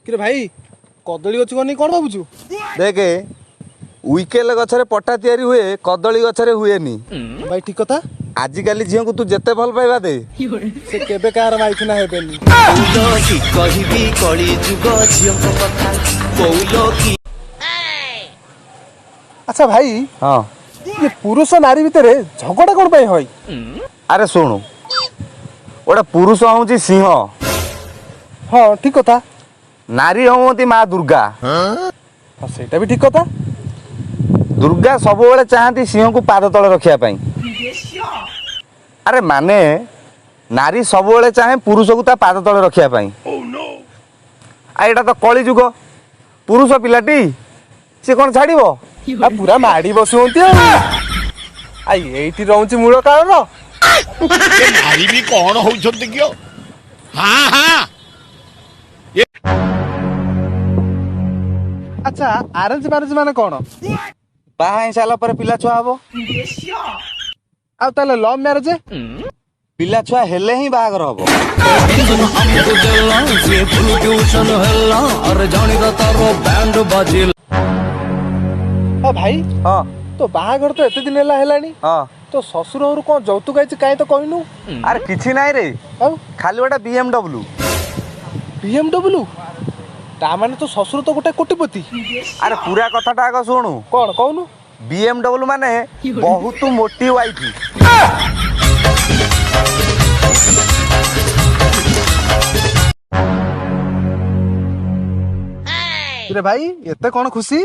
कि भाई कदली गछ नहीं कौन भावुचु देखे उइकेल गछरे पट्टा तैयारी हुए कदली गछरे हुएनी भाई ठीक कथा आजिकाली झील को तू जेते भल पाइबा दे से केबे कार माइथुना हेबेनी अच्छा भाई हाँ ये पुरुष नारी भितर झगड़ा कौन पाई होई अरे शुणु गोटे पुरुष हूँ सिंह हाँ ठीक कथा नारी हूँ माँ दुर्गा हाँ सेटा भी ठीक कथा दुर्गा सब चाहती सिंह को पाद तले रखिया पाई अरे माने नारी सब चाहे पुरुष को ता पाद तले रखिया पाई एटा तो कली जुग पुरुष पिलाटी से कौन छाड़िबो आ पूरा माड़ी बसुंती आई एठी रहउची मूल कारण नारी भी कौन होउछंती कियो हाँ हाँ अच्छा अरेंज मैरेज माने कौन बाहा ही साला पर पिला छुआ हबो आ ताले लव मैरेज पिला छुआ हेले ही बाहागर हबो हाँ भाई हाँ तो बाहागर तो एते दिन हेलानी हाँ तो ससुर घर कौन जौतुक आइछ काई तो कहनु अरे किछि नाई रे आ खाली गोटे BMW BMW ता माने तो ससुर तो गोटे कोटिपति अरे पूरा कथाटा आग शुणु कौन कहनु BMW माने बहुत मोटी वाइफ रे भाई एते कौन खुशी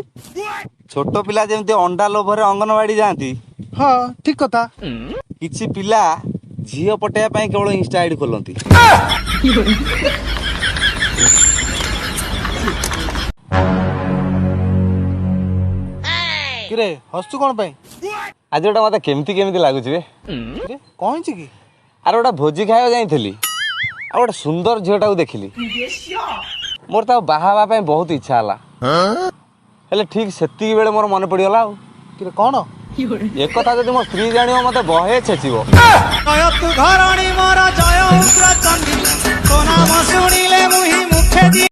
छोट पिला जेमती अंडा लोभरे अंगनवाड़ी जाती हाँ ठीक कथा किछि पिला झील पटेया पाई केवल इंस्टा आईडी खोलती किरे हसु कौन पाई आज गोटा मत केमती केमती लगुच रे रे कौन छी की अरे गोटा भोजी खाया जाइली आ गोटे सुंदर झीलटा को देखिली मोर ता बाहा ପାଇଁ बहुत इच्छा हला हेले ठीक सेतिकी बेले मोर मन पड़ीगला आ किरे कौन एक कथा जदि मो स्त्री जानियो मते बहे छेचिबो जय तू घराणी मोर जय उग्र चंडी तो नाम शुणिले मुहि मुखे